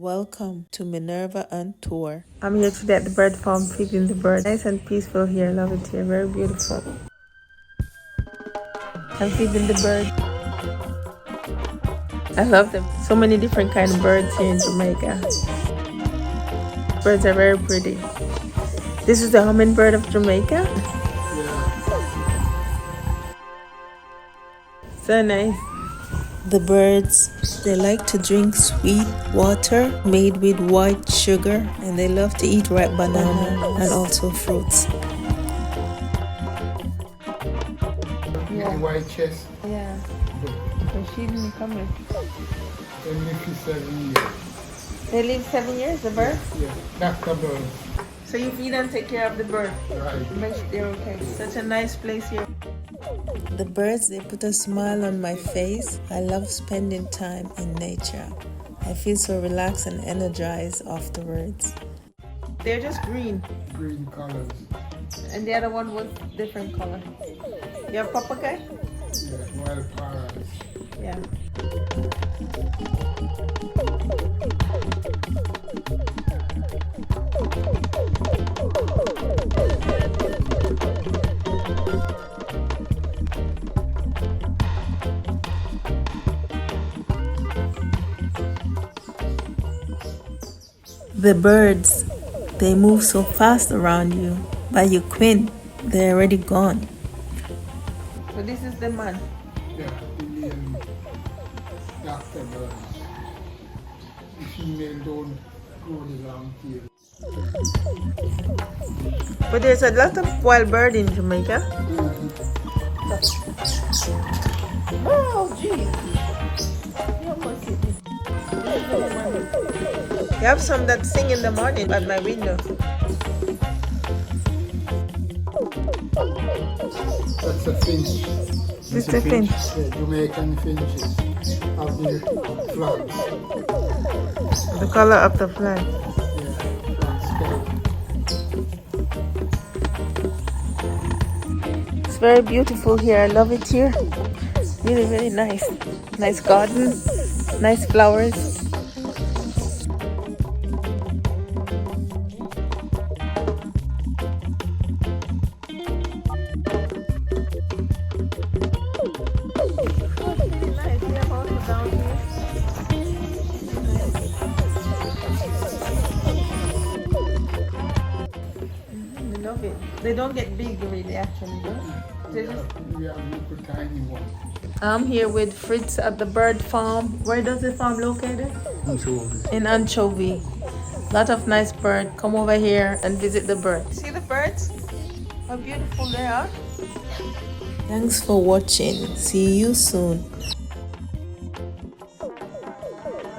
Welcome to Minerva on tour. I'm here today at the bird farm feeding the birds. Nice and peaceful here. Love it here. Very beautiful. I'm feeding the birds. I love them. So many different kind of birds here in Jamaica. Birds are very pretty. This is the hummingbird of Jamaica. So nice. The birds, they like to drink sweet water made with white sugar, and they love to eat ripe banana and also fruits. Yeah. White chest. Yeah. So she didn't come here. They live for 7 years. They live 7 years, the birds? Yeah, that's the bird. So you feed and take care of the bird. Right. Make sure they're okay. Such a nice place here. The birds, they put a smile on my face. I love spending time in nature. I feel so relaxed and energized afterwards. They're just green. Green colors. And the other one was different color. You have papagay? Yeah, wild parrots. Yeah. The birds, they move so fast around you. By you quint, they're already gone. So this is the man. Yeah, Indian doctor birds. The female don't grow the long tail. But there's a lot of wild bird in Jamaica. Oh, gee. You have some that sing in the morning at my window. That's a finch. This is a finch. Yeah, Jamaican finches of the flag. The color of the flag. Yeah, flag sky. It's very beautiful here. I love it here. Really, really nice. Nice garden. Nice flowers. They don't get big really actually, though. We have little tiny ones. I'm here with Fritz at the bird farm. Where does the farm located? Anchovies. In Anchovy. Lot of nice bird. Come over here and visit the birds. See the birds? How beautiful they are. Thanks for watching. See you soon.